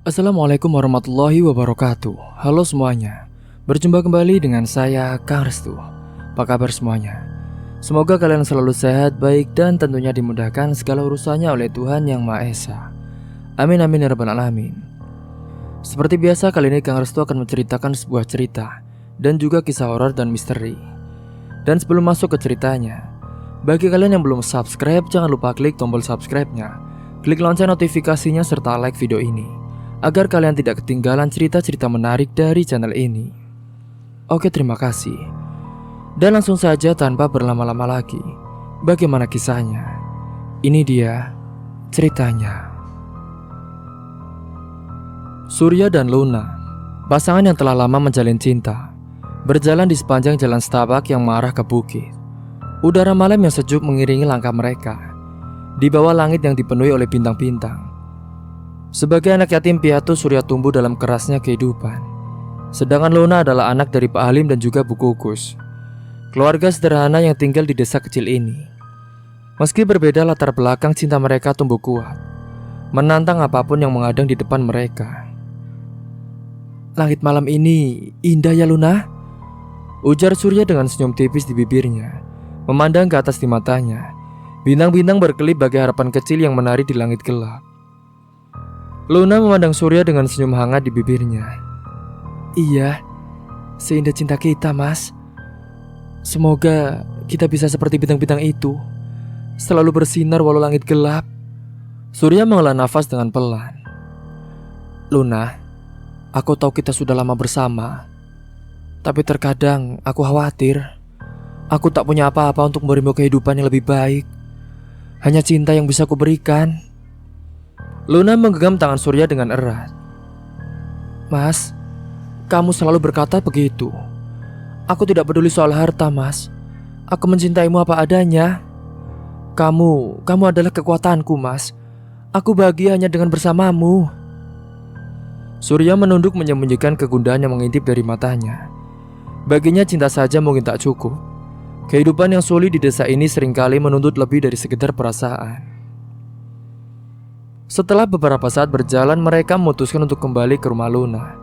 Assalamualaikum warahmatullahi wabarakatuh. Halo semuanya, berjumpa kembali dengan saya Kang Restu. Apa kabar semuanya? Semoga kalian selalu sehat, baik, dan tentunya dimudahkan segala urusannya oleh Tuhan Yang Maha Esa. Amin amin ya rabbal alamin. Seperti biasa, kali ini Kang Restu akan menceritakan sebuah cerita dan juga kisah horor dan misteri. Dan sebelum masuk ke ceritanya, bagi kalian yang belum subscribe, jangan lupa klik tombol subscribe-nya, klik lonceng notifikasinya, serta like video ini agar kalian tidak ketinggalan cerita-cerita menarik dari channel ini. Oke, terima kasih. Dan langsung saja tanpa berlama-lama lagi, bagaimana kisahnya? Ini dia ceritanya. Surya dan Luna, pasangan yang telah lama menjalin cinta, berjalan di sepanjang jalan setapak yang mengarah ke bukit. Udara malam yang sejuk mengiringi langkah mereka di bawah langit yang dipenuhi oleh bintang-bintang. Sebagai anak yatim piatu, Surya tumbuh dalam kerasnya kehidupan. Sedangkan Luna adalah anak dari Pak Halim dan juga Bu Kukus, keluarga sederhana yang tinggal di desa kecil ini. Meski berbeda latar belakang, cinta mereka tumbuh kuat, menantang apapun yang menghadang di depan mereka. "Langit malam ini indah ya Luna," ujar Surya dengan senyum tipis di bibirnya. Memandang ke atas di matanya, bintang-bintang berkelip bagai harapan kecil yang menari di langit gelap. Luna memandang Surya dengan senyum hangat di bibirnya. "Iya, seindah cinta kita, Mas. Semoga kita bisa seperti bintang-bintang itu, selalu bersinar walau langit gelap." Surya menghela nafas dengan pelan. "Luna, aku tahu kita sudah lama bersama, tapi terkadang aku khawatir. Aku tak punya apa-apa untuk memberimu kehidupan yang lebih baik. Hanya cinta yang bisa kuberikan." Luna menggenggam tangan Surya dengan erat. "Mas, kamu selalu berkata begitu. Aku tidak peduli soal harta, Mas. Aku mencintaimu apa adanya. Kamu adalah kekuatanku, Mas. Aku bahagia hanya dengan bersamamu." Surya menunduk menyembunyikan kegundahan yang mengintip dari matanya. Baginya cinta saja mungkin tak cukup. Kehidupan yang sulit di desa ini seringkali menuntut lebih dari sekedar perasaan. Setelah beberapa saat berjalan, mereka memutuskan untuk kembali ke rumah Luna.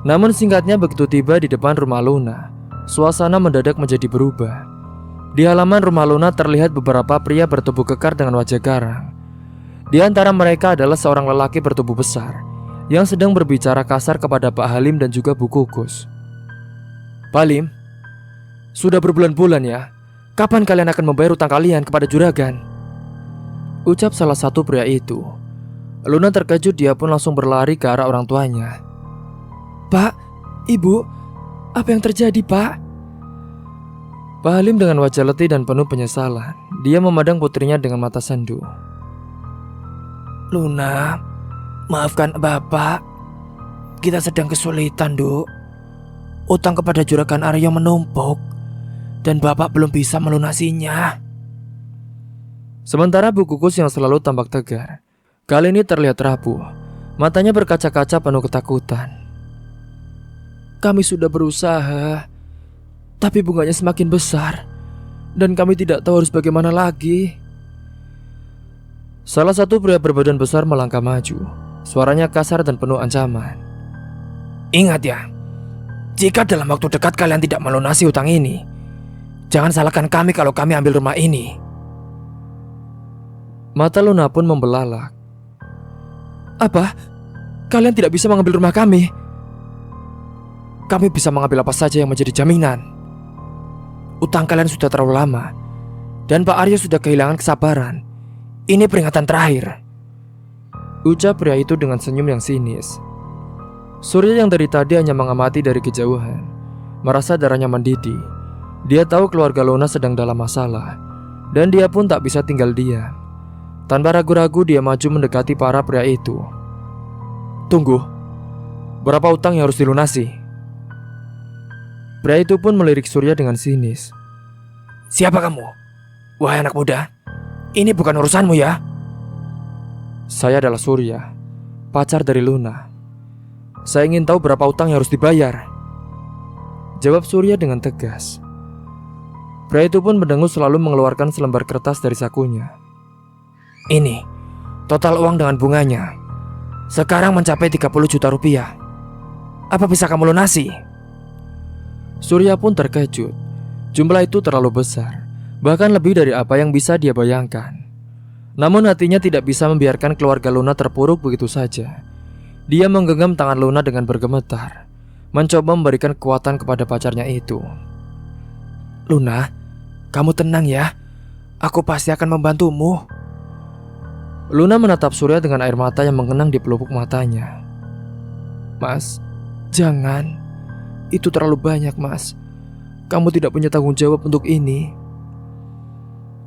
Namun singkatnya, begitu tiba di depan rumah Luna, suasana mendadak menjadi berubah. Di halaman rumah Luna terlihat beberapa pria bertubuh kekar dengan wajah garang. Di antara mereka adalah seorang lelaki bertubuh besar yang sedang berbicara kasar kepada Pak Halim dan juga Bu Kukus. "Pak Halim, sudah berbulan-bulan ya, kapan kalian akan membayar utang kalian kepada juragan?" ucap salah satu pria itu. Luna terkejut, dia pun langsung berlari ke arah orang tuanya. "Pak, Ibu, apa yang terjadi, Pak?" Pak Halim dengan wajah letih dan penuh penyesalan, dia memandang putrinya dengan mata sendu. "Luna, maafkan Bapak. Kita sedang kesulitan, Duk. Utang kepada juragan Aryo menumpuk dan Bapak belum bisa melunasinya." Sementara Bu Kukus yang selalu tampak tegar, kali ini terlihat rapuh. Matanya berkaca-kaca penuh ketakutan. "Kami sudah berusaha, tapi bunganya semakin besar, dan kami tidak tahu harus bagaimana lagi." Salah satu pria berbadan besar melangkah maju. Suaranya kasar dan penuh ancaman. "Ingat ya, jika dalam waktu dekat kalian tidak melunasi utang ini, jangan salahkan kami kalau kami ambil rumah ini." Mata Luna pun membelalak. "Apa? Kalian tidak bisa mengambil rumah kami?" "Kami bisa mengambil apa saja yang menjadi jaminan. Utang kalian sudah terlalu lama, dan Pak Aryo sudah kehilangan kesabaran. Ini peringatan terakhir," ucap pria itu dengan senyum yang sinis. Surya yang dari tadi hanya mengamati dari kejauhan, merasa darahnya mendidih. Dia tahu keluarga Luna sedang dalam masalah, dan dia pun tak bisa tinggal diam. Tanpa ragu-ragu, dia maju mendekati para pria itu. "Tunggu, berapa utang yang harus dilunasi?" Pria itu pun melirik Surya dengan sinis. "Siapa kamu? Wahai anak muda, ini bukan urusanmu ya." "Saya adalah Surya, pacar dari Luna. Saya ingin tahu berapa utang yang harus dibayar," jawab Surya dengan tegas. Pria itu pun mendengus selalu mengeluarkan selembar kertas dari sakunya. "Ini total uang dengan bunganya. sekarang mencapai 30 juta rupiah. Apa bisa kamu lunasi? Surya pun terkejut. Jumlah itu terlalu besar, bahkan lebih dari apa yang bisa dia bayangkan. Namun hatinya tidak bisa membiarkan keluarga Luna terpuruk begitu saja. Dia menggenggam tangan Luna dengan bergemetar, mencoba memberikan kekuatan kepada pacarnya itu. Luna, kamu tenang ya. Aku pasti akan membantumu. Luna menatap Surya dengan air mata yang mengenang di pelupuk matanya. Mas, jangan. Itu terlalu banyak, Mas. Kamu tidak punya tanggung jawab untuk ini.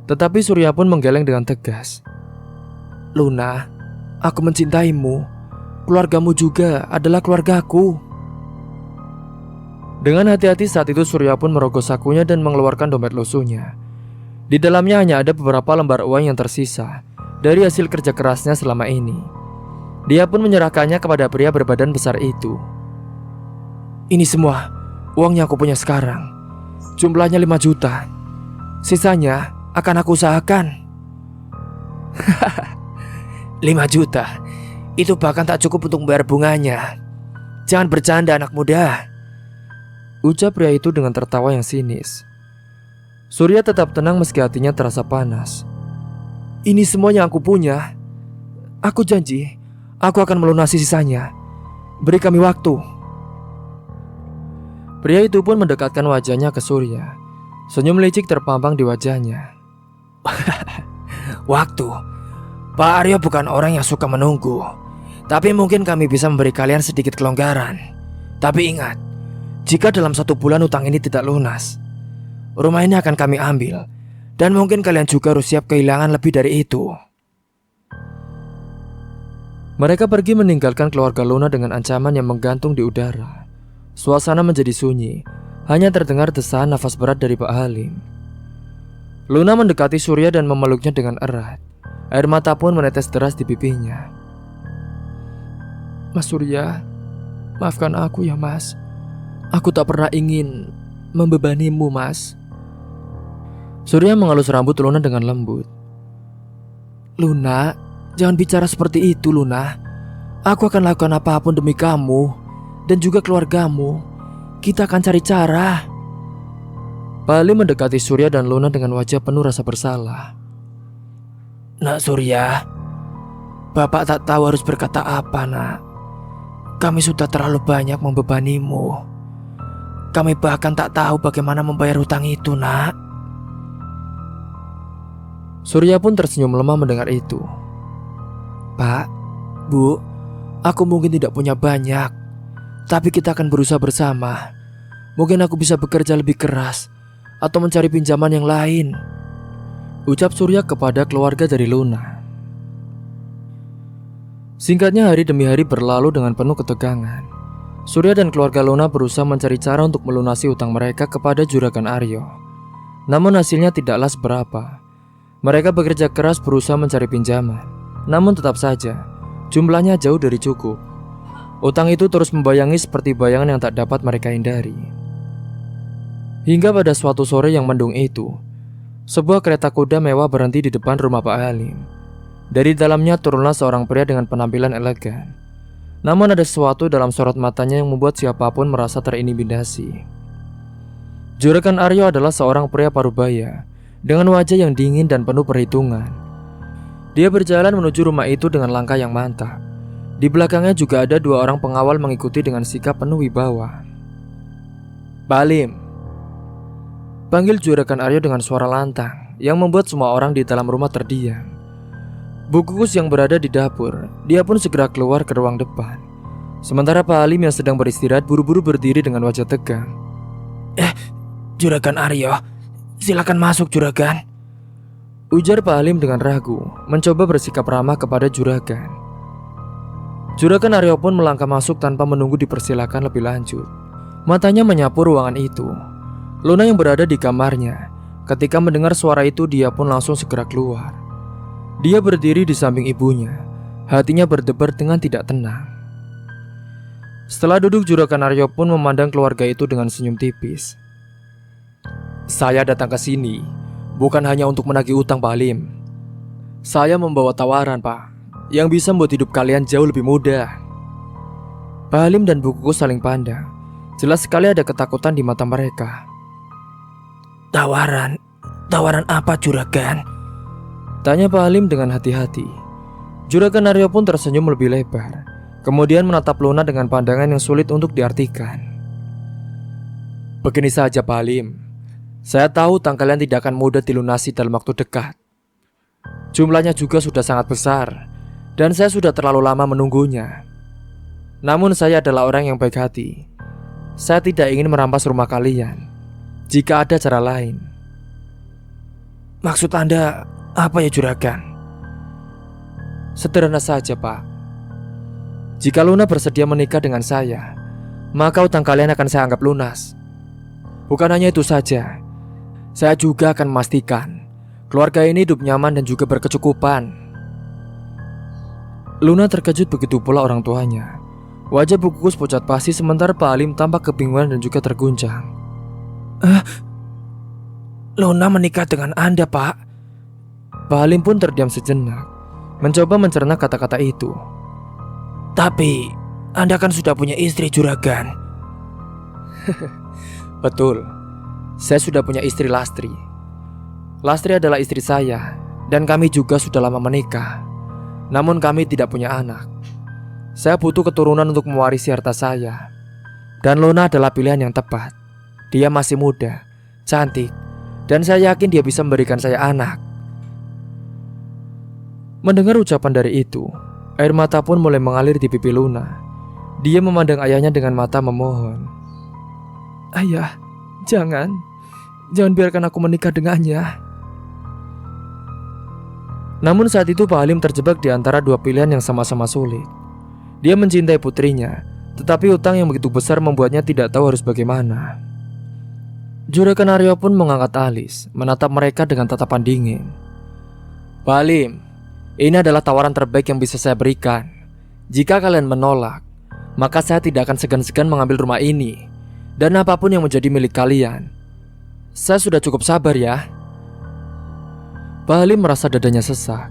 Tetapi Surya pun menggeleng dengan tegas. Luna, aku mencintaimu. Keluargamu juga adalah keluargaku. Dengan hati-hati saat itu Surya pun merogoh sakunya dan mengeluarkan dompet lusuhnya. Di dalamnya hanya ada beberapa lembar uang yang tersisa dari hasil kerja kerasnya selama ini. Dia pun menyerahkannya kepada pria berbadan besar itu. Ini semua uang yang aku punya sekarang. Jumlahnya 5 juta. Sisanya akan aku usahakan. 5 juta. Itu bahkan tak cukup untuk membayar bunganya. Jangan bercanda anak muda, ucap pria itu dengan tertawa yang sinis. Surya tetap tenang meski hatinya terasa panas. Ini semua yang aku punya. Aku janji, aku akan melunasi sisanya. Beri kami waktu. Pria itu pun mendekatkan wajahnya ke Surya. Senyum licik terpampang di wajahnya. Waktu? Pak Aryo bukan orang yang suka menunggu. Tapi mungkin kami bisa memberi kalian sedikit kelonggaran. Tapi ingat, jika dalam 1 bulan utang ini tidak lunas, rumah ini akan kami ambil. Dan mungkin kalian juga harus siap kehilangan lebih dari itu. Mereka pergi meninggalkan keluarga Luna dengan ancaman yang menggantung di udara. Suasana menjadi sunyi. Hanya terdengar desahan nafas berat dari Pak Halim. Luna mendekati Surya dan memeluknya dengan erat. Air mata pun menetes deras di pipinya. Mas Surya, maafkan aku ya mas. Aku tak pernah ingin membebanimu mas. Surya mengelus rambut Luna dengan lembut. Luna, jangan bicara seperti itu Luna. Aku akan lakukan apapun demi kamu dan juga keluargamu. Kita akan cari cara. Pak Halim mendekati Surya dan Luna dengan wajah penuh rasa bersalah. Nak Surya, Bapak tak tahu harus berkata apa nak. Kami sudah terlalu banyak membebanimu. Kami bahkan tak tahu bagaimana membayar hutang itu nak. Surya pun tersenyum lemah mendengar itu. Pak, Bu, aku mungkin tidak punya banyak, tapi kita akan berusaha bersama. Mungkin aku bisa bekerja lebih keras atau mencari pinjaman yang lain, ucap Surya kepada keluarga dari Luna. Singkatnya hari demi hari berlalu dengan penuh ketegangan. Surya dan keluarga Luna berusaha mencari cara untuk melunasi utang mereka kepada Juragan Aryo. Namun hasilnya tidaklah seberapa. Mereka bekerja keras berusaha mencari pinjaman. Namun tetap saja jumlahnya jauh dari cukup. Utang itu terus membayangi seperti bayangan yang tak dapat mereka hindari. Hingga pada suatu sore yang mendung itu, sebuah kereta kuda mewah berhenti di depan rumah Pak Halim. Dari dalamnya turunlah seorang pria dengan penampilan elegan. Namun ada sesuatu dalam sorot matanya yang membuat siapapun merasa terintimidasi. Juragan Aryo adalah seorang pria parubaya dengan wajah yang dingin dan penuh perhitungan. Dia berjalan menuju rumah itu dengan langkah yang mantap. Di belakangnya juga ada 2 orang pengawal mengikuti dengan sikap penuh wibawa. Pak Halim, panggil Juragan Aryo dengan suara lantang yang membuat semua orang di dalam rumah terdiam. Bu Kukus yang berada di dapur, dia pun segera keluar ke ruang depan. Sementara Pak Halim yang sedang beristirahat buru-buru berdiri dengan wajah tegang. Juragan Aryo, silakan masuk Juragan, ujar Pak Halim dengan ragu, mencoba bersikap ramah kepada Juragan. Juragan Aryo pun melangkah masuk tanpa menunggu dipersilakan lebih lanjut. Matanya menyapu ruangan itu. Luna yang berada di kamarnya, ketika mendengar suara itu dia pun langsung segera keluar. Dia berdiri di samping ibunya, hatinya berdebar dengan tidak tenang. Setelah duduk, Juragan Aryo pun memandang keluarga itu dengan senyum tipis. Saya datang ke sini bukan hanya untuk menagih utang Pak Halim. Saya membawa tawaran Pak. yang bisa membuat hidup kalian jauh lebih mudah. Pak Halim dan Bu Kukus saling pandang. Jelas sekali ada ketakutan di mata mereka. Tawaran apa juragan? Tanya Pak Halim dengan hati-hati. Juragan Aryo pun tersenyum lebih lebar, kemudian menatap Luna dengan pandangan yang sulit untuk diartikan. Begini saja Pak Halim, saya tahu utang kalian tidak akan mudah dilunasi dalam waktu dekat. Jumlahnya juga sudah sangat besar, dan saya sudah terlalu lama menunggunya. Namun saya adalah orang yang baik hati. Saya tidak ingin merampas rumah kalian jika ada cara lain. Maksud Anda apa ya juragan? Sederhana saja Pak. Jika Luna bersedia menikah dengan saya, maka utang kalian akan saya anggap lunas. Bukan hanya itu saja, saya juga akan memastikan keluarga ini hidup nyaman dan juga berkecukupan. Luna terkejut, begitu pula orang tuanya. Wajah Bu Kukus pucat pasi, sementara Pak Halim tampak kebingungan dan juga terguncang. Luna menikah dengan Anda, Pak? Pak Halim pun terdiam sejenak, mencoba mencerna kata-kata itu. Tapi Anda kan sudah punya istri juragan. Betul, saya sudah punya istri Lastri. Lastri adalah istri saya, dan kami juga sudah lama menikah. Namun kami tidak punya anak. Saya butuh keturunan untuk mewarisi harta saya. Dan Luna adalah pilihan yang tepat. Dia masih muda, cantik, dan saya yakin dia bisa memberikan saya anak. Mendengar ucapan dari itu, air mata pun mulai mengalir di pipi Luna. Dia memandang ayahnya dengan mata memohon. Ayah, jangan biarkan aku menikah dengannya. Namun saat itu Pak Halim terjebak di antara dua pilihan yang sama-sama sulit. Dia mencintai putrinya, tetapi utang yang begitu besar membuatnya tidak tahu harus bagaimana. Juragan Aryo pun mengangkat alis, menatap mereka dengan tatapan dingin. Pak Halim, ini adalah tawaran terbaik yang bisa saya berikan. Jika kalian menolak, maka saya tidak akan segan-segan mengambil rumah ini dan apapun yang menjadi milik kalian. Saya sudah cukup sabar ya. Pak Halim merasa dadanya sesak.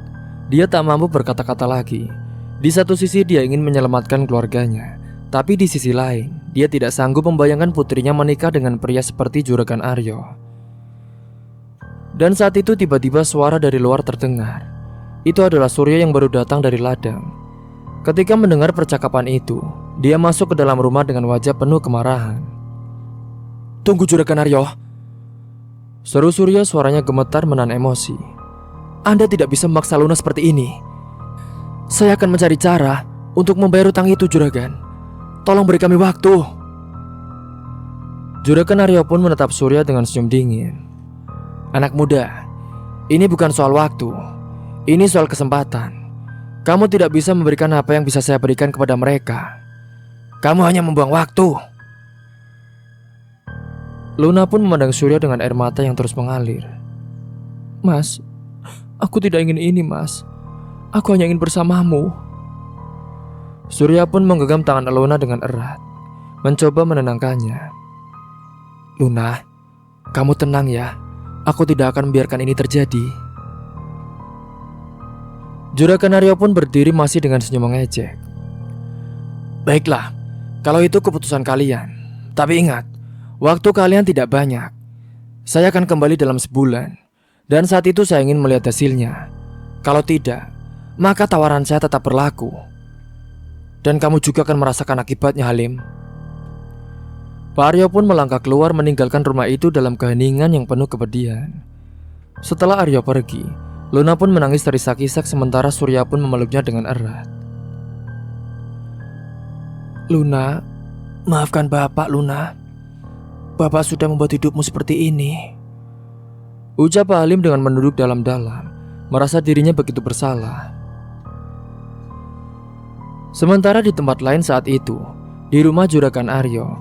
Dia tak mampu berkata-kata lagi. Di satu sisi dia ingin menyelamatkan keluarganya, tapi di sisi lain dia tidak sanggup membayangkan putrinya menikah dengan pria seperti Juragan Aryo. Dan saat itu tiba-tiba suara dari luar terdengar. Itu adalah Surya yang baru datang dari ladang. Ketika mendengar percakapan itu, dia masuk ke dalam rumah dengan wajah penuh kemarahan. Tunggu Juragan Aryo, seru Surya, suaranya gemetar menahan emosi. Anda tidak bisa memaksa Luna seperti ini. Saya akan mencari cara untuk membayar utang itu juragan. Tolong beri kami waktu. Juragan Aryo pun menatap Surya dengan senyum dingin. Anak muda, ini bukan soal waktu. Ini soal kesempatan. Kamu tidak bisa memberikan apa yang bisa saya berikan kepada mereka. Kamu hanya membuang waktu. Luna pun memandang Surya dengan air mata yang terus mengalir. Mas, aku tidak ingin ini mas. Aku hanya ingin bersamamu. Surya pun menggenggam tangan Luna dengan erat, mencoba menenangkannya. Luna, kamu tenang ya. Aku tidak akan membiarkan ini terjadi. Juragan Aryo pun berdiri masih dengan senyum mengejek. Baiklah, kalau itu keputusan kalian. Tapi ingat, waktu kalian tidak banyak. Saya akan kembali dalam sebulan, dan saat itu saya ingin melihat hasilnya. Kalau tidak, maka tawaran saya tetap berlaku. Dan kamu juga akan merasakan akibatnya, Halim. Pak Aryo pun melangkah keluar meninggalkan rumah itu dalam keheningan yang penuh kepedihan. Setelah Aryo pergi, Luna pun menangis terisak-isak sementara Surya pun memeluknya dengan erat. Luna, maafkan Bapak, Luna. Bapak sudah membuat hidupmu seperti ini. Ucap Pak Halim dengan menunduk dalam-dalam, merasa dirinya begitu bersalah. Sementara di tempat lain saat itu, di rumah Juragan Aryo,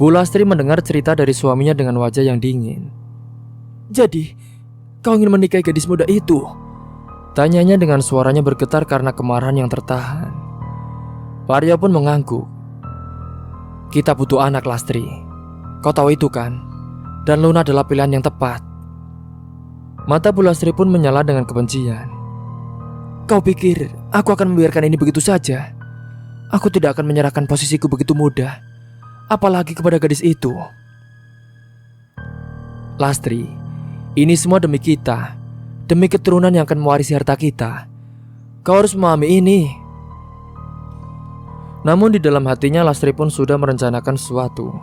Bu Lastri mendengar cerita dari suaminya dengan wajah yang dingin. Jadi, kau ingin menikahi gadis muda itu? Tanyanya dengan suaranya bergetar karena kemarahan yang tertahan. Pak Aryo pun mengangguk. Kita butuh anak, Lastri. Kau tahu itu kan? Dan Luna adalah pilihan yang tepat. Mata Bu Lastri pun menyala dengan kebencian. Kau pikir aku akan membiarkan ini begitu saja? Aku tidak akan menyerahkan posisiku begitu mudah, apalagi kepada gadis itu. Lastri, ini semua demi kita, demi keturunan yang akan mewarisi harta kita. Kau harus memahami ini. Namun di dalam hatinya Lastri pun sudah merencanakan sesuatu.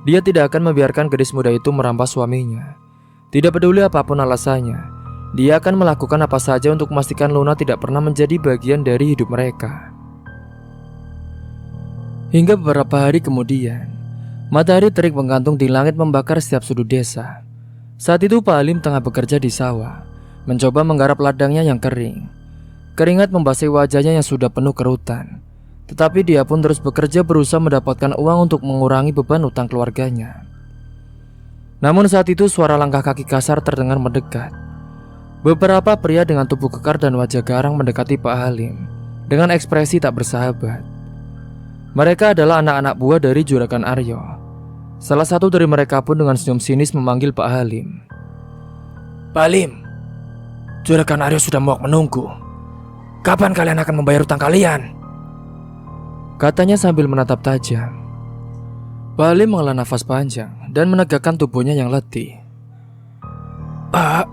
Dia tidak akan membiarkan gadis muda itu merampas suaminya. Tidak peduli apapun alasannya, dia akan melakukan apa saja untuk memastikan Luna tidak pernah menjadi bagian dari hidup mereka. Hingga beberapa hari kemudian, matahari terik menggantung di langit membakar setiap sudut desa. Saat itu Pak Halim tengah bekerja di sawah, mencoba menggarap ladangnya yang kering. Keringat membasahi wajahnya yang sudah penuh kerutan. Tetapi dia pun terus bekerja berusaha mendapatkan uang untuk mengurangi beban utang keluarganya. Namun saat itu suara langkah kaki kasar terdengar mendekat. Beberapa pria dengan tubuh kekar dan wajah garang mendekati Pak Halim dengan ekspresi tak bersahabat. Mereka adalah anak-anak buah dari Juragan Aryo. Salah satu dari mereka pun dengan senyum sinis memanggil Pak Halim. Pak Halim, Juragan Aryo sudah muak menunggu. Kapan kalian akan membayar utang kalian? Katanya sambil menatap tajam. Pak Halim menghela nafas panjang dan menegakkan tubuhnya yang letih. Pak,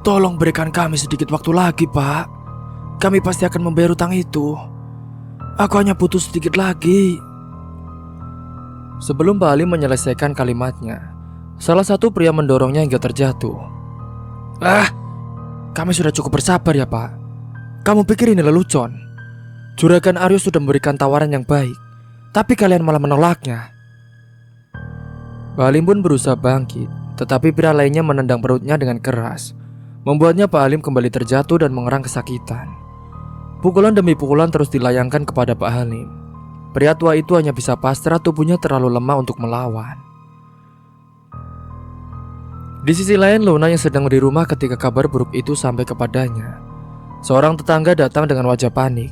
tolong berikan kami sedikit waktu lagi, Pak. Kami pasti akan membayar utang itu. Aku hanya butuh sedikit lagi. Sebelum Pak Halim menyelesaikan kalimatnya, salah satu pria mendorongnya hingga terjatuh. Kami sudah cukup bersabar ya, Pak. Kamu pikir ini lelucon? Juragan Aryo sudah memberikan tawaran yang baik, tapi kalian malah menolaknya. Pak Halim pun berusaha bangkit, tetapi pria lainnya menendang perutnya dengan keras, membuatnya Pak Halim kembali terjatuh dan mengerang kesakitan. Pukulan demi pukulan terus dilayangkan kepada Pak Halim. Pria tua itu hanya bisa pasrah, tubuhnya terlalu lemah untuk melawan. Di sisi lain, Luna yang sedang di rumah ketika kabar buruk itu sampai kepadanya. Seorang tetangga datang dengan wajah panik,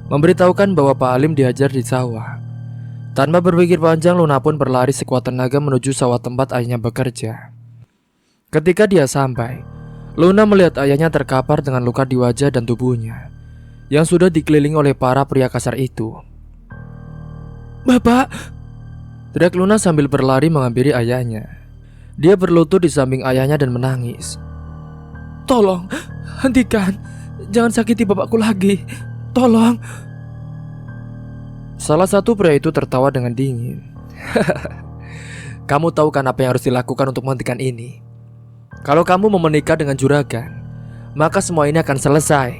memberitahukan bahwa Pak Halim dihajar di sawah. Tanpa berpikir panjang, Luna pun berlari sekuat tenaga menuju sawah tempat ayahnya bekerja. Ketika dia sampai, Luna melihat ayahnya terkapar dengan luka di wajah dan tubuhnya, yang sudah dikelilingi oleh para pria kasar itu. Bapak! Teriak Luna sambil berlari menghampiri ayahnya. Dia berlutut di samping ayahnya dan menangis. Tolong, hentikan. Jangan sakiti bapakku lagi. Tolong. Salah satu pria itu tertawa dengan dingin. Kamu tahu kan apa yang harus dilakukan untuk menghentikan ini? Kalau kamu mau menikah dengan juragan, maka semua ini akan selesai.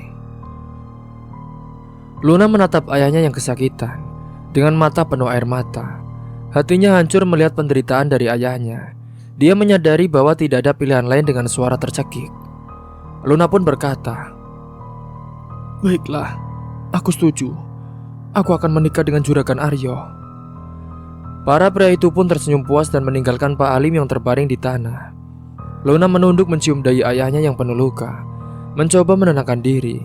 Luna menatap ayahnya yang kesakitan dengan mata penuh air mata. Hatinya hancur melihat penderitaan dari ayahnya. Dia menyadari bahwa tidak ada pilihan lain dengan suara tercekik. Luna pun berkata, Baiklah, aku setuju. Aku akan menikah dengan Juragan Aryo. Para pria itu pun tersenyum puas dan meninggalkan Pak Halim yang terbaring di tanah. Luna menunduk mencium dahi ayahnya yang penuh luka, mencoba menenangkan diri.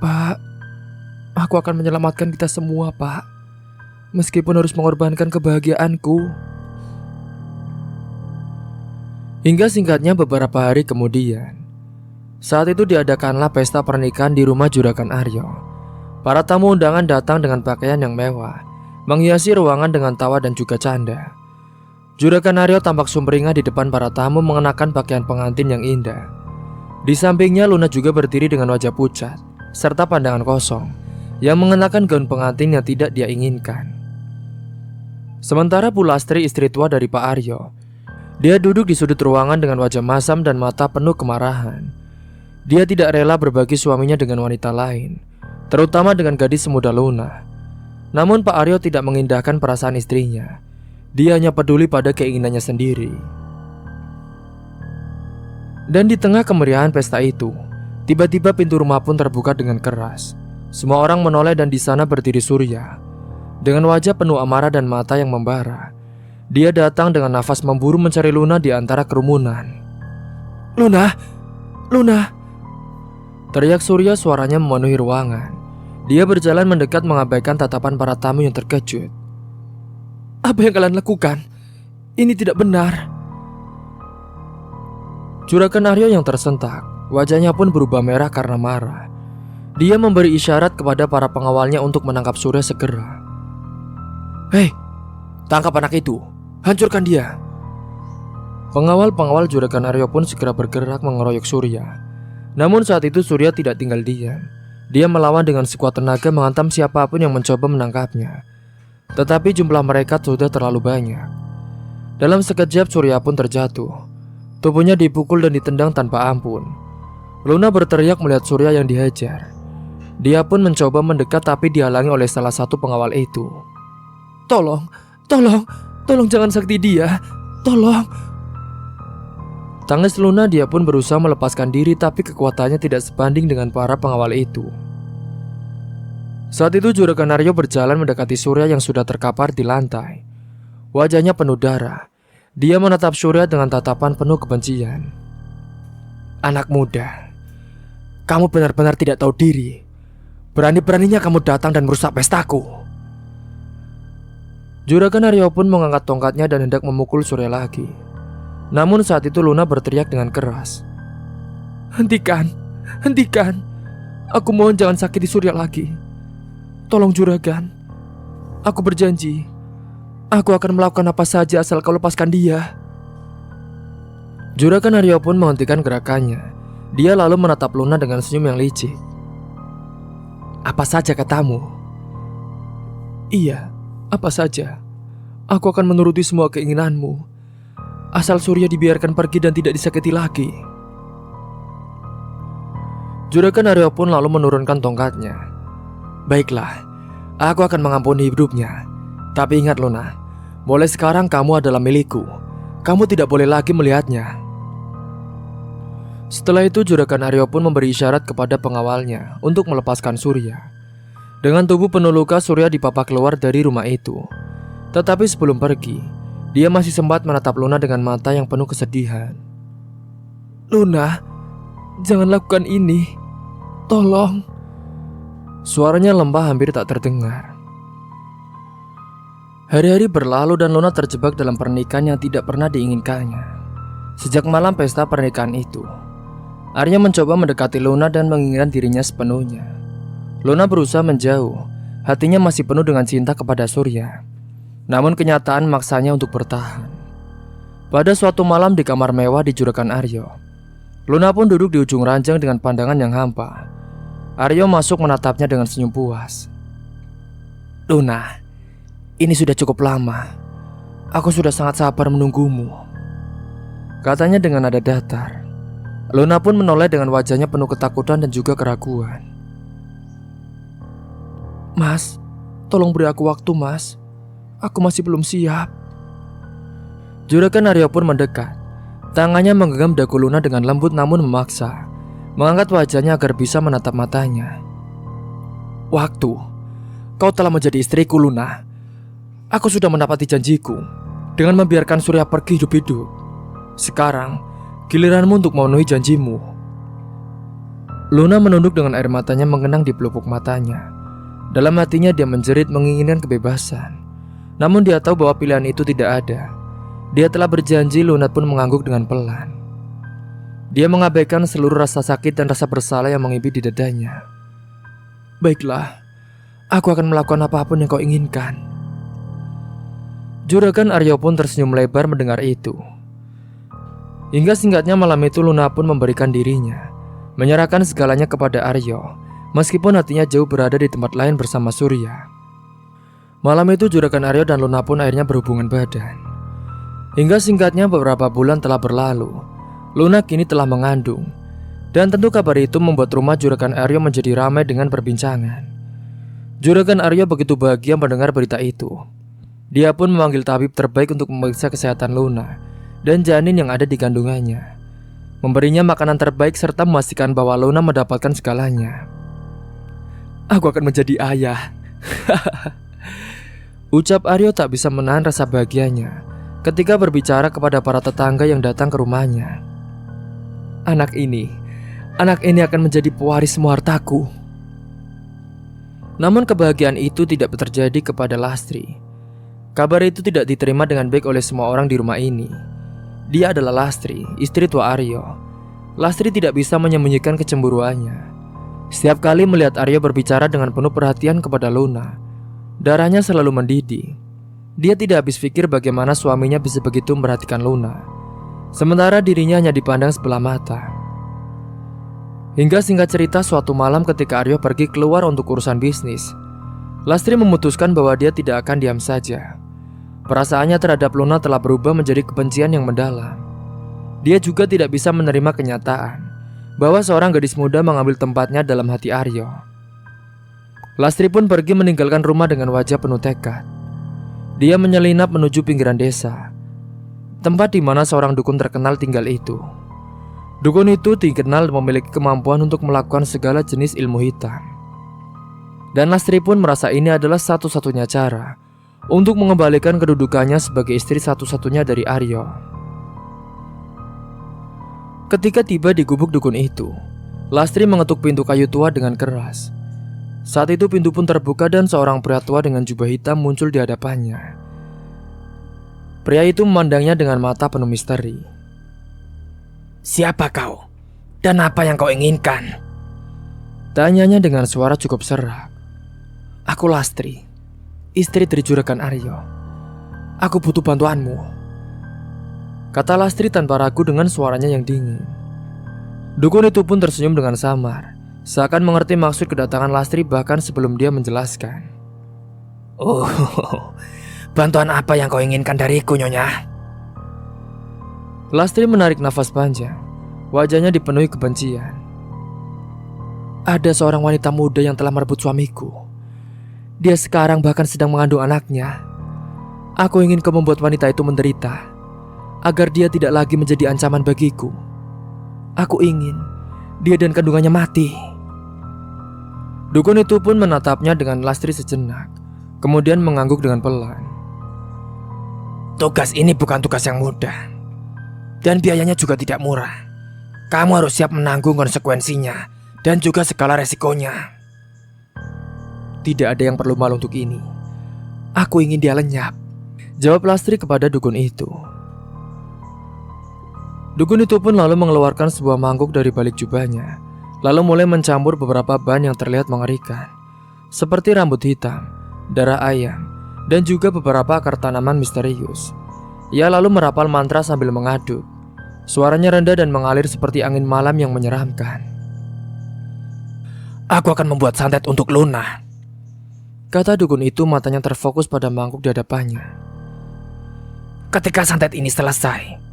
Pak, aku akan menyelamatkan kita semua, Pak. Meskipun harus mengorbankan kebahagiaanku. Hingga singkatnya beberapa hari kemudian, saat itu diadakanlah pesta pernikahan di rumah Juragan Aryo. Para tamu undangan datang dengan pakaian yang mewah, menghiasi ruangan dengan tawa dan juga canda. Juragan Aryo tampak sumringah di depan para tamu mengenakan pakaian pengantin yang indah. Di sampingnya Luna juga berdiri dengan wajah pucat serta pandangan kosong, yang mengenakan gaun pengantin yang tidak dia inginkan. Sementara Pulastri, istri tua dari Pak Aryo, dia duduk di sudut ruangan dengan wajah masam dan mata penuh kemarahan. Dia tidak rela berbagi suaminya dengan wanita lain, terutama dengan gadis semuda Luna. Namun Pak Aryo tidak mengindahkan perasaan istrinya. Dia hanya peduli pada keinginannya sendiri. Dan di tengah kemeriahan pesta itu, tiba-tiba pintu rumah pun terbuka dengan keras. Semua orang menoleh dan di sana berdiri Surya dengan wajah penuh amarah dan mata yang membara. Dia datang dengan nafas memburu mencari Luna di antara kerumunan. Luna! Luna! Teriak Surya, suaranya memenuhi ruangan. Dia berjalan mendekat mengabaikan tatapan para tamu yang terkejut. Apa yang kalian lakukan? Ini tidak benar. Juragan Aryo yang tersentak Wajahnya pun berubah merah karena marah. Dia memberi isyarat kepada para pengawalnya untuk menangkap Surya segera. "Hei, tangkap anak itu, hancurkan dia." Pengawal-pengawal Juragan Aryo pun segera bergerak mengeroyok Surya. Namun saat itu Surya tidak tinggal diam. Dia melawan dengan sekuat tenaga menghantam siapapun yang mencoba menangkapnya. Tetapi jumlah mereka sudah terlalu banyak. Dalam sekejap Surya pun terjatuh. Tubuhnya dipukul dan ditendang tanpa ampun. Luna berteriak melihat Surya yang dihajar. Dia pun mencoba mendekat tapi dihalangi oleh salah satu pengawal itu. Tolong jangan sakiti dia. Tolong." Tangis Luna, dia pun berusaha melepaskan diri tapi kekuatannya tidak sebanding dengan para pengawal itu. Saat itu Juragan Aryo berjalan mendekati Surya yang sudah terkapar di lantai. Wajahnya penuh darah. Dia menatap Surya dengan tatapan penuh kebencian. "Anak muda, kamu benar-benar tidak tahu diri. Berani-beraninya kamu datang dan merusak pestaku." Juragan Aryo pun mengangkat tongkatnya dan hendak memukul Surya lagi. Namun saat itu Luna berteriak dengan keras. Hentikan. Aku mohon jangan sakiti Surya lagi. Tolong Juragan. Aku berjanji, aku akan melakukan apa saja asal kau lepaskan dia." Juragan Aryo pun menghentikan gerakannya. Dia lalu menatap Luna dengan senyum yang licik. "Apa saja katamu?" "Iya, apa saja. Aku akan menuruti semua keinginanmu. Asal Surya dibiarkan pergi dan tidak disakiti lagi." Juragan Aryo pun lalu menurunkan tongkatnya. "Baiklah, aku akan mengampuni hidupnya. Tapi ingat Luna, mulai sekarang kamu adalah milikku. Kamu tidak boleh lagi melihatnya." Setelah itu Juragan Aryo pun memberi isyarat kepada pengawalnya untuk melepaskan Surya. Dengan tubuh penuh luka, Surya dipapa keluar dari rumah itu. Tetapi sebelum pergi, dia masih sempat menatap Luna dengan mata yang penuh kesedihan. "Luna, jangan lakukan ini. Tolong." Suaranya lembah hampir tak terdengar. Hari-hari berlalu dan Luna terjebak dalam pernikahan yang tidak pernah diinginkannya. Sejak malam pesta pernikahan itu, Arya mencoba mendekati Luna dan menginginkan dirinya sepenuhnya. Luna berusaha menjauh. Hatinya masih penuh dengan cinta kepada Surya. Namun kenyataan maksanya untuk bertahan. Pada suatu malam di kamar mewah di Juragan Aryo, Luna pun duduk di ujung ranjang dengan pandangan yang hampa. Aryo masuk menatapnya dengan senyum puas. "Luna, ini sudah cukup lama. Aku sudah sangat sabar menunggumu," katanya dengan nada datar. Luna pun menoleh dengan wajahnya penuh ketakutan dan juga keraguan. "Mas, tolong beri aku waktu, Mas. Aku masih belum siap." Juragan Aryo pun mendekat. Tangannya menggenggam dagu Luna dengan lembut namun memaksa, mengangkat wajahnya agar bisa menatap matanya. "Waktu? Kau telah menjadi istriku, Luna. Aku sudah menepati janjiku dengan membiarkan Surya pergi hidup-hidup. Sekarang giliranmu untuk memenuhi janjimu." Luna menunduk dengan air matanya mengenang di pelupuk matanya. Dalam hatinya dia menjerit menginginkan kebebasan. Namun dia tahu bahwa pilihan itu tidak ada. Dia telah berjanji. Luna pun mengangguk dengan pelan. Dia mengabaikan seluruh rasa sakit dan rasa bersalah yang menghimpit di dadanya. "Baiklah, aku akan melakukan apapun yang kau inginkan." Juragan Aryo pun tersenyum lebar mendengar itu. Hingga singkatnya malam itu Luna pun memberikan dirinya, menyerahkan segalanya kepada Aryo, meskipun hatinya jauh berada di tempat lain bersama Surya. Malam itu Juragan Aryo dan Luna pun akhirnya berhubungan badan. Hingga singkatnya beberapa bulan telah berlalu. Luna kini telah mengandung. Dan tentu kabar itu membuat rumah Juragan Aryo menjadi ramai dengan perbincangan. Juragan Aryo begitu bahagia mendengar berita itu. Dia pun memanggil tabib terbaik untuk memeriksa kesehatan Luna dan janin yang ada di kandungannya, memberinya makanan terbaik serta memastikan bahwa Luna mendapatkan segalanya. "Aku akan menjadi ayah." Ucap Aryo tak bisa menahan rasa bahagianya ketika berbicara kepada para tetangga yang datang ke rumahnya. Anak ini akan menjadi pewaris semua hartaku." Namun kebahagiaan itu tidak terjadi kepada Lastri. Kabar itu tidak diterima dengan baik oleh semua orang di rumah ini. Dia adalah Lastri, istri tua Aryo. Lastri tidak bisa menyembunyikan kecemburuannya. Setiap kali melihat Aryo berbicara dengan penuh perhatian kepada Luna, darahnya selalu mendidih. Dia tidak habis pikir bagaimana suaminya bisa begitu memperhatikan Luna, sementara dirinya hanya dipandang sebelah mata. Hingga singkat cerita, suatu malam ketika Aryo pergi keluar untuk urusan bisnis, Lastri memutuskan bahwa dia tidak akan diam saja. Perasaannya terhadap Luna telah berubah menjadi kebencian yang mendalam. Dia juga tidak bisa menerima kenyataan bahwa seorang gadis muda mengambil tempatnya dalam hati Aryo. Lastri pun pergi meninggalkan rumah dengan wajah penuh tekad. Dia menyelinap menuju pinggiran desa, tempat di mana seorang dukun terkenal tinggal itu. Dukun itu dikenal memiliki kemampuan untuk melakukan segala jenis ilmu hitam. Dan Lastri pun merasa ini adalah satu-satunya cara untuk mengembalikan kedudukannya sebagai istri satu-satunya dari Aryo. Ketika tiba di gubuk dukun itu, Lastri mengetuk pintu kayu tua dengan keras. Saat itu pintu pun terbuka dan seorang pria tua dengan jubah hitam muncul di hadapannya. Pria itu memandangnya dengan mata penuh misteri. "Siapa kau? Dan apa yang kau inginkan?" Tanyanya dengan suara cukup serak. "Aku Lastri, istri dari Juragan Aryo. Aku butuh bantuanmu," kata Lastri tanpa ragu dengan suaranya yang dingin. Dukun itu pun tersenyum dengan samar, seakan mengerti maksud kedatangan Lastri bahkan sebelum dia menjelaskan. "Oh, bantuan apa yang kau inginkan dariku, Nyonya?" Lastri menarik nafas panjang, wajahnya dipenuhi kebencian. "Ada seorang wanita muda yang telah merebut suamiku. Dia sekarang bahkan sedang mengandung anaknya. Aku ingin kau membuat wanita itu menderita, agar dia tidak lagi menjadi ancaman bagiku. Aku ingin dia dan kandungannya mati." Dukun itu pun menatapnya dengan Lastri sejenak, kemudian mengangguk dengan pelan. "Tugas ini bukan tugas yang mudah, dan biayanya juga tidak murah. Kamu harus siap menanggung konsekuensinya dan juga segala resikonya." "Tidak ada yang perlu malu untuk ini. Aku ingin dia lenyap," jawab Lastri kepada dukun itu. Dukun itu pun lalu mengeluarkan sebuah mangkuk dari balik jubahnya, lalu mulai mencampur beberapa bahan yang terlihat mengerikan, seperti rambut hitam, darah ayam, dan juga beberapa akar tanaman misterius. Ia lalu merapal mantra sambil mengaduk. Suaranya rendah dan mengalir seperti angin malam yang menyeramkan. "Aku akan membuat santet untuk Luna," kata dukun itu, matanya terfokus pada mangkuk di hadapannya. "Ketika santet ini selesai,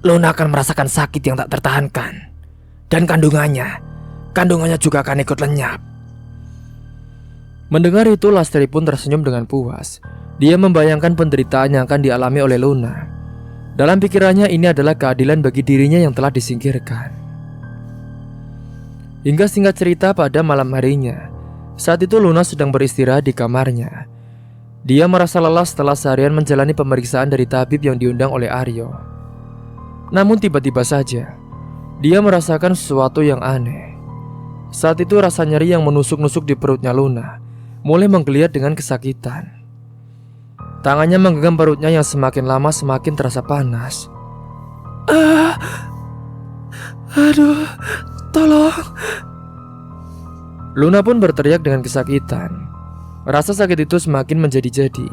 Luna akan merasakan sakit yang tak tertahankan, dan kandungannya juga akan ikut lenyap." Mendengar itu, Lastri pun tersenyum dengan puas. Dia membayangkan penderitaan yang akan dialami oleh Luna. Dalam pikirannya, ini adalah keadilan bagi dirinya yang telah disingkirkan. Hingga singkat cerita, pada malam harinya, saat itu Luna sedang beristirahat di kamarnya. Dia merasa lelah setelah seharian menjalani pemeriksaan dari tabib yang diundang oleh Aryo. Namun tiba-tiba saja, dia merasakan sesuatu yang aneh. Saat itu rasa nyeri yang menusuk-nusuk di perutnya Luna mulai menggeliat dengan kesakitan. Tangannya menggenggam perutnya yang semakin lama semakin terasa panas. Aduh, tolong." Luna pun berteriak dengan kesakitan. Rasa sakit itu semakin menjadi-jadi,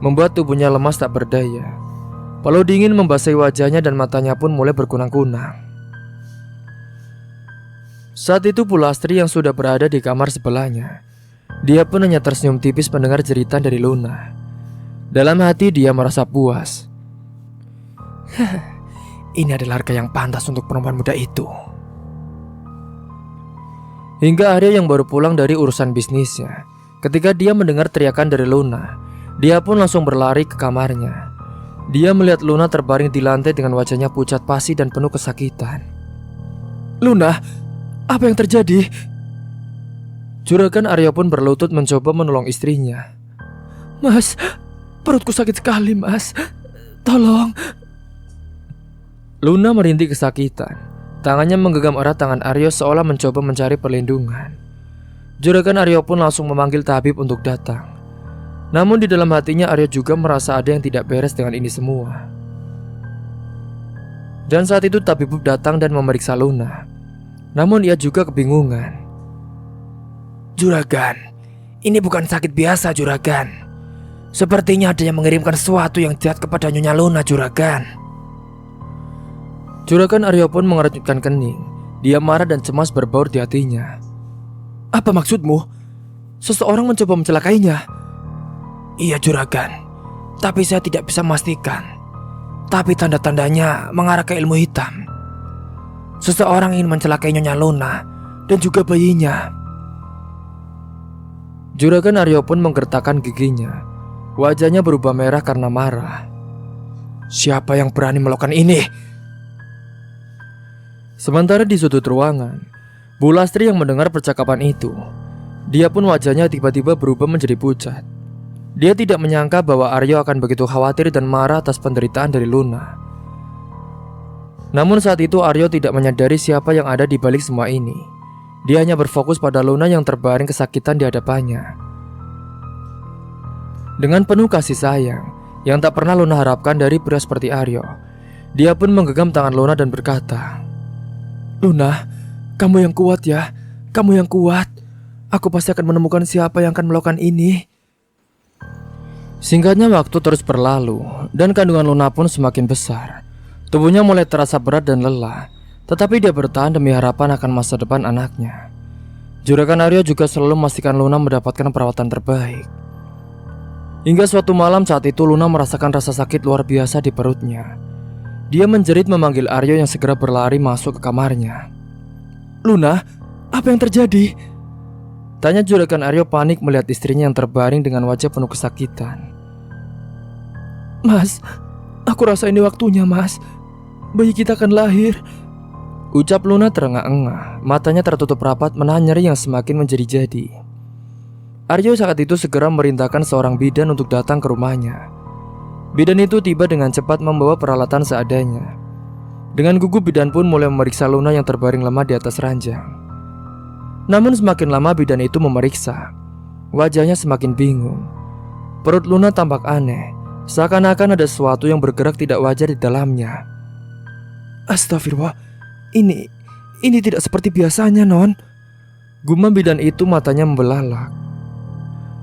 membuat tubuhnya lemas tak berdaya. Palu dingin membasahi wajahnya dan matanya pun mulai berkunang-kunang. Saat itu pula Lastri yang sudah berada di kamar sebelahnya. Dia pun hanya tersenyum tipis mendengar jeritan dari Luna. Dalam hati dia merasa puas. "Ini adalah harga yang pantas untuk perempuan muda itu." Hingga Aryo yang baru pulang dari urusan bisnisnya, ketika dia mendengar teriakan dari Luna, dia pun langsung berlari ke kamarnya. Dia melihat Luna terbaring di lantai dengan wajahnya pucat pasi dan penuh kesakitan. "Luna, apa yang terjadi?" Juragan Aryo pun berlutut mencoba menolong istrinya. "Mas, perutku sakit sekali, Mas. Tolong." Luna merintih kesakitan. Tangannya menggenggam erat tangan Aryo seolah mencoba mencari perlindungan. Juragan Aryo pun langsung memanggil tabib untuk datang. Namun di dalam hatinya Aryo juga merasa ada yang tidak beres dengan ini semua. Dan saat itu tabib datang dan memeriksa Luna. Namun ia juga kebingungan. Juragan, ini bukan sakit biasa, Juragan. Sepertinya ada yang mengirimkan sesuatu yang jahat kepada Nyonya Luna, Juragan. Juragan Aryo pun mengerutkan kening. Dia marah dan cemas berbaur di hatinya. Apa maksudmu? Seseorang mencoba mencelakainya? Iya, Juragan. Tapi saya tidak bisa memastikan. Tapi tanda-tandanya mengarah ke ilmu hitam. Seseorang ingin mencelakai Nyonya Luna dan juga bayinya. Juragan Aryo pun menggertakkan giginya. Wajahnya berubah merah karena marah. Siapa yang berani melakukan ini? Sementara di sudut ruangan, Bu Lastri yang mendengar percakapan itu, dia pun wajahnya tiba-tiba berubah menjadi pucat. Dia tidak menyangka bahwa Aryo akan begitu khawatir dan marah atas penderitaan dari Luna. Namun saat itu Aryo tidak menyadari siapa yang ada di balik semua ini. Dia hanya berfokus pada Luna yang terbaring kesakitan di hadapannya. Dengan penuh kasih sayang yang tak pernah Luna harapkan dari pria seperti Aryo, dia pun menggenggam tangan Luna dan berkata, Luna, kamu yang kuat ya. Kamu yang kuat. Aku pasti akan menemukan siapa yang akan melakukan ini. Singkatnya waktu terus berlalu dan kandungan Luna pun semakin besar. Tubuhnya mulai terasa berat dan lelah, tetapi dia bertahan demi harapan akan masa depan anaknya. Juragan Aryo juga selalu memastikan Luna mendapatkan perawatan terbaik. Hingga suatu malam saat itu Luna merasakan rasa sakit luar biasa di perutnya. Dia menjerit memanggil Aryo yang segera berlari masuk ke kamarnya. Luna, apa yang terjadi? Tanya Juragan Aryo panik melihat istrinya yang terbaring dengan wajah penuh kesakitan. Mas, aku rasa ini waktunya, Mas. Bayi kita akan lahir. Ucap Luna terengah-engah, matanya tertutup rapat menahan nyeri yang semakin menjadi-jadi. Aryo saat itu segera merintahkan seorang bidan untuk datang ke rumahnya. Bidan itu tiba dengan cepat membawa peralatan seadanya. Dengan gugup bidan pun mulai memeriksa Luna yang terbaring lemah di atas ranjang. Namun semakin lama bidan itu memeriksa, wajahnya semakin bingung. Perut Luna tampak aneh, seakan-akan ada sesuatu yang bergerak tidak wajar di dalamnya. Astagfirullah, ini tidak seperti biasanya, Non. Gumam bidan itu, matanya membelalak.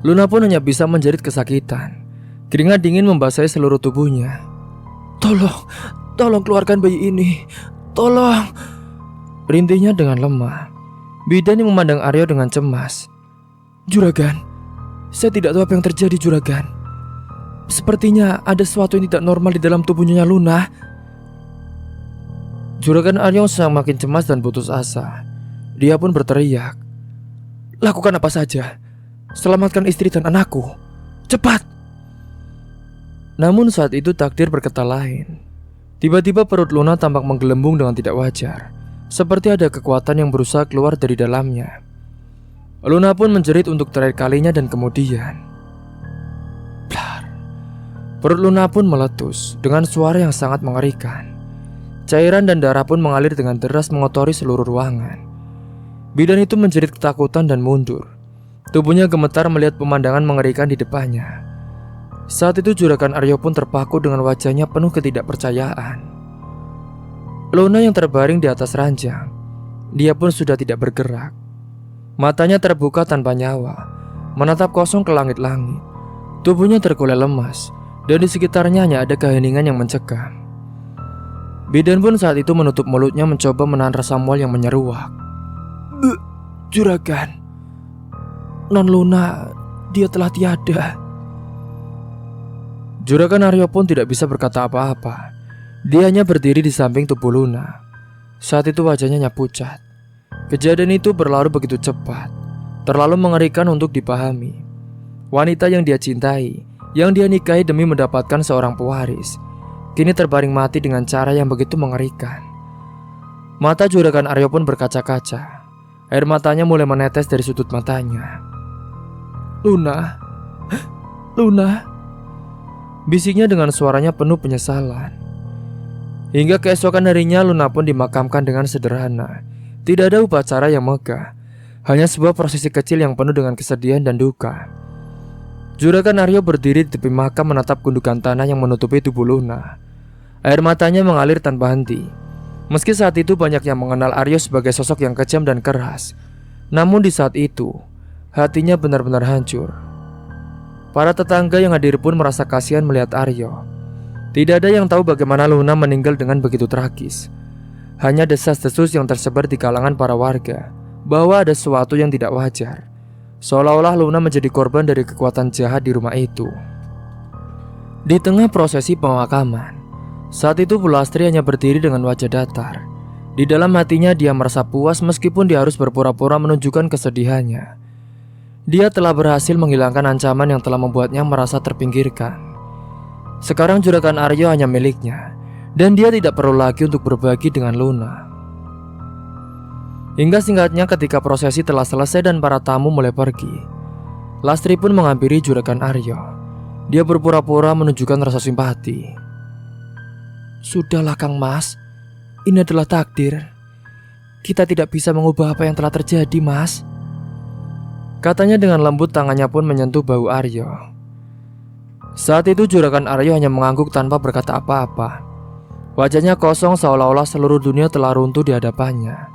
Luna pun hanya bisa menjerit kesakitan. Keringat dingin membasahi seluruh tubuhnya. Tolong keluarkan bayi ini. Tolong. Rintihnya dengan lemah. Bidan yang memandang Aryo dengan cemas. Juragan, saya tidak tahu apa yang terjadi, Juragan. Sepertinya ada sesuatu yang tidak normal di dalam tubuhnya Luna. Juragan Aryo semakin cemas dan putus asa. Dia pun berteriak, lakukan apa saja, selamatkan istri dan anakku, cepat. Namun saat itu takdir berkata lain. Tiba-tiba perut Luna tampak menggelembung dengan tidak wajar, seperti ada kekuatan yang berusaha keluar dari dalamnya. Luna pun menjerit untuk terakhir kalinya dan kemudian blar. Perut Luna pun meletus dengan suara yang sangat mengerikan. Cairan dan darah pun mengalir dengan deras mengotori seluruh ruangan. Bidan itu menjerit ketakutan dan mundur. Tubuhnya gemetar melihat pemandangan mengerikan di depannya. Saat itu Juragan Aryo pun terpaku dengan wajahnya penuh ketidakpercayaan. Luna yang terbaring di atas ranjang, dia pun sudah tidak bergerak. Matanya terbuka tanpa nyawa, menatap kosong ke langit-langit. Tubuhnya terkulai lemas, dan di sekitarnya hanya ada keheningan yang mencekam. Bidan pun saat itu menutup mulutnya mencoba menahan rasa mual yang menyeruak. Juragan, Non Luna, dia telah tiada. Juragan Aryo pun tidak bisa berkata apa-apa. Dia hanya berdiri di samping tubuh Luna. Saat itu wajahnya pucat. Kejadian itu berlalu begitu cepat, terlalu mengerikan untuk dipahami. Wanita yang dia cintai, yang dia nikahi demi mendapatkan seorang pewaris, kini terbaring mati dengan cara yang begitu mengerikan. Mata Juragan Aryo pun berkaca-kaca. Air matanya mulai menetes dari sudut matanya. Luna, bisiknya dengan suaranya penuh penyesalan. Hingga keesokan harinya Luna pun dimakamkan dengan sederhana. Tidak ada upacara yang megah, hanya sebuah prosesi kecil yang penuh dengan kesedihan dan duka. Juragan Aryo berdiri di tepi makam menatap gundukan tanah yang menutupi tubuh Luna. Air matanya mengalir tanpa henti. Meski saat itu banyak yang mengenal Aryo sebagai sosok yang kejam dan keras, namun di saat itu hatinya benar-benar hancur. Para tetangga yang hadir pun merasa kasihan melihat Aryo. Tidak ada yang tahu bagaimana Luna meninggal dengan begitu tragis. Hanya desas-desus yang tersebar di kalangan para warga bahwa ada sesuatu yang tidak wajar, seolah-olah Luna menjadi korban dari kekuatan jahat di rumah itu. Di tengah prosesi pemakaman, saat itu Pulastri hanya berdiri dengan wajah datar. Di dalam hatinya dia merasa puas meskipun dia harus berpura-pura menunjukkan kesedihannya. Dia telah berhasil menghilangkan ancaman yang telah membuatnya merasa terpinggirkan. Sekarang juragan Aryo hanya miliknya, dan dia tidak perlu lagi untuk berbagi dengan Luna. Hingga singkatnya ketika prosesi telah selesai dan para tamu mulai pergi, Lastri pun menghampiri juragan Aryo. Dia berpura-pura menunjukkan rasa simpati. Sudahlah Kang Mas, ini adalah takdir. Kita tidak bisa mengubah apa yang telah terjadi, Mas. Katanya dengan lembut, tangannya pun menyentuh bahu Aryo. Saat itu juragan Aryo hanya mengangguk tanpa berkata apa-apa. Wajahnya kosong seolah-olah seluruh dunia telah runtuh di hadapannya.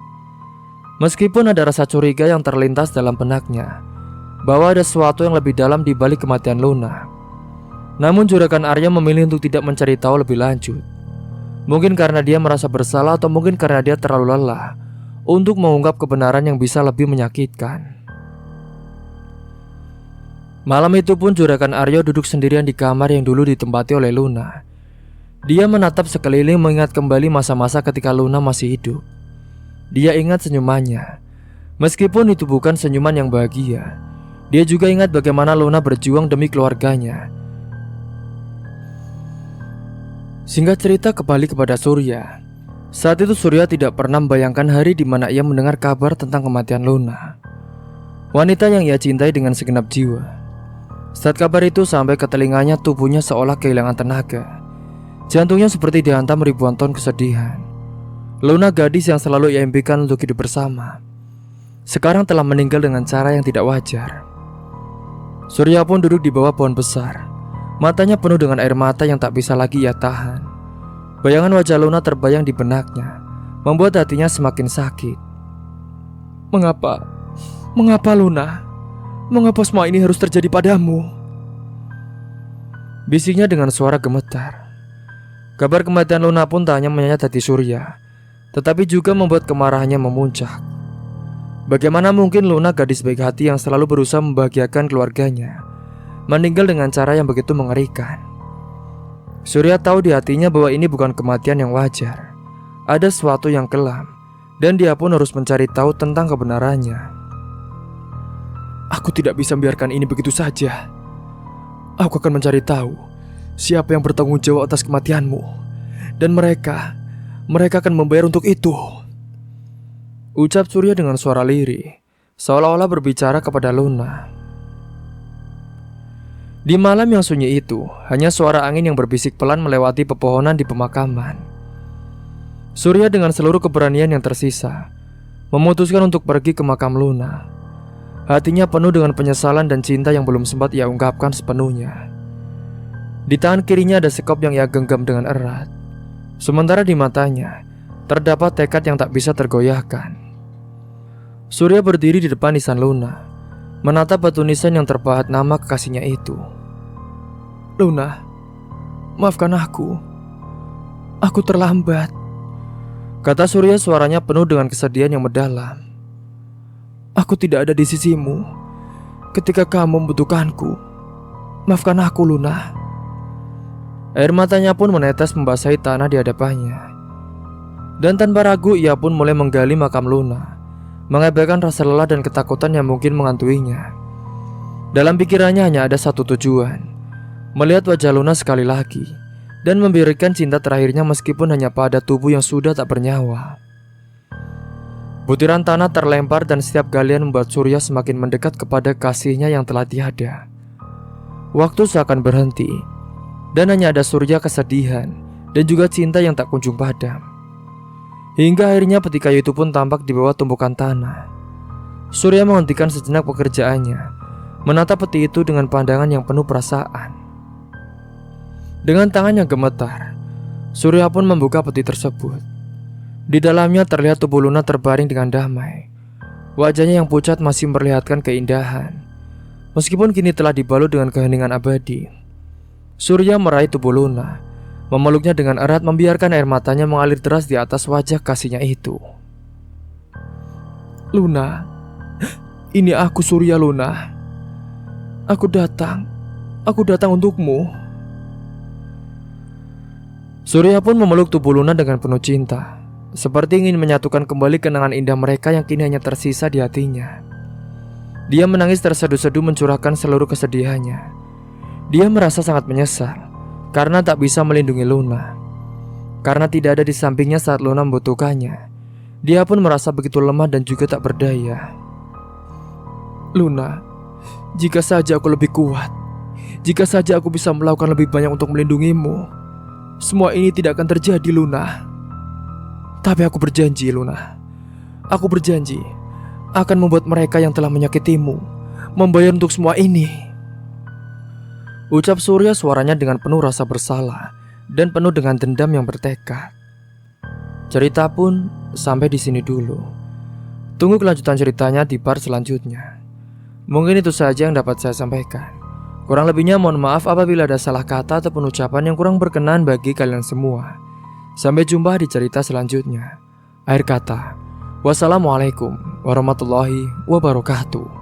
Meskipun ada rasa curiga yang terlintas dalam benaknya bahwa ada sesuatu yang lebih dalam di balik kematian Luna, namun juragan Aryo memilih untuk tidak mencari tahu lebih lanjut. Mungkin karena dia merasa bersalah atau mungkin karena dia terlalu lelah untuk mengungkap kebenaran yang bisa lebih menyakitkan. Malam itu pun juragan Aryo duduk sendirian di kamar yang dulu ditempati oleh Luna. Dia menatap sekeliling mengingat kembali masa-masa ketika Luna masih hidup. Dia ingat senyumannya. Meskipun itu bukan senyuman yang bahagia, dia juga ingat bagaimana Luna berjuang demi keluarganya. Singkat cerita kembali kepada Surya. Saat itu Surya tidak pernah membayangkan hari di mana ia mendengar kabar tentang kematian Luna, wanita yang ia cintai dengan segenap jiwa. Saat kabar itu sampai ke telinganya, tubuhnya seolah kehilangan tenaga. Jantungnya seperti dihantam ribuan ton kesedihan. Luna, gadis yang selalu ia impikan untuk hidup bersama, sekarang telah meninggal dengan cara yang tidak wajar. Surya pun duduk di bawah pohon besar. Matanya penuh dengan air mata yang tak bisa lagi ia tahan. Bayangan wajah Luna terbayang di benaknya, membuat hatinya semakin sakit. Mengapa? Mengapa Luna? Mengapa semua ini harus terjadi padamu? Bisiknya dengan suara gemetar. Kabar kematian Luna pun tak hanya menyengat hati Surya, tetapi juga membuat kemarahannya memuncak. Bagaimana mungkin Luna, gadis baik hati yang selalu berusaha membahagiakan keluarganya, meninggal dengan cara yang begitu mengerikan? Surya tahu di hatinya bahwa ini bukan kematian yang wajar. Ada sesuatu yang kelam, dan dia pun harus mencari tahu tentang kebenarannya. Aku tidak bisa membiarkan ini begitu saja. Aku akan mencari tahu siapa yang bertanggung jawab atas kematianmu, dan mereka akan membayar untuk itu, ucap Surya dengan suara lirih, seolah-olah berbicara kepada Luna. Di malam yang sunyi itu, hanya suara angin yang berbisik pelan melewati pepohonan di pemakaman. Surya dengan seluruh keberanian yang tersisa memutuskan untuk pergi ke makam Luna. Hatinya penuh dengan penyesalan dan cinta yang belum sempat ia ungkapkan sepenuhnya. Di tangan kirinya ada sekop yang ia genggam dengan erat, sementara di matanya terdapat tekad yang tak bisa tergoyahkan. Surya berdiri di depan nisan Luna, menatap batu nisan yang terpahat nama kekasihnya itu. Luna, maafkan aku. Aku terlambat, kata Surya, suaranya penuh dengan kesedihan yang mendalam. Aku tidak ada di sisimu ketika kamu membutuhkanku. Maafkan aku, Luna. Air matanya pun menetes membasahi tanah di hadapannya. Dan tanpa ragu ia pun mulai menggali makam Luna, mengabaikan rasa lelah dan ketakutan yang mungkin mengantuinya. Dalam pikirannya hanya ada satu tujuan, melihat wajah Luna sekali lagi dan memberikan cinta terakhirnya meskipun hanya pada tubuh yang sudah tak bernyawa. Butiran tanah terlempar dan setiap galian membuat Surya semakin mendekat kepada kasihnya yang telah tiada. Waktu seakan berhenti, dan hanya ada Surya kesedihan dan juga cinta yang tak kunjung padam. Hingga akhirnya peti kayu itu pun tampak di bawah tumpukan tanah. Surya menghentikan sejenak pekerjaannya, menatap peti itu dengan pandangan yang penuh perasaan. Dengan tangan yang gemetar, Surya pun membuka peti tersebut. Di dalamnya terlihat tubuh Luna terbaring dengan damai. Wajahnya yang pucat masih memperlihatkan keindahan, meskipun kini telah dibalut dengan keheningan abadi. Surya meraih tubuh Luna, memeluknya dengan erat, membiarkan air matanya mengalir deras di atas wajah kasihnya itu. Luna, ini aku Surya Luna. Aku datang untukmu. Surya pun memeluk tubuh Luna dengan penuh cinta, seperti ingin menyatukan kembali kenangan indah mereka yang kini hanya tersisa di hatinya. Dia menangis terseduh-seduh, mencurahkan seluruh kesedihannya. Dia merasa sangat menyesal karena tak bisa melindungi Luna, karena tidak ada di sampingnya saat Luna membutuhkannya. Dia pun merasa begitu lemah dan juga tak berdaya. Luna, jika saja aku lebih kuat, jika saja aku bisa melakukan lebih banyak untuk melindungimu, semua ini tidak akan terjadi, Luna. Tapi aku berjanji, Luna. Aku berjanji akan membuat mereka yang telah menyakitimu membayar untuk semua ini. Ucap Surya, suaranya dengan penuh rasa bersalah dan penuh dengan dendam yang bertekad. Cerita pun sampai di sini dulu. Tunggu kelanjutan ceritanya di part selanjutnya. Mungkin itu saja yang dapat saya sampaikan. Kurang lebihnya mohon maaf apabila ada salah kata ataupun ucapan yang kurang berkenan bagi kalian semua. Sampai jumpa di cerita selanjutnya. Akhir kata, wassalamualaikum warahmatullahi wabarakatuh.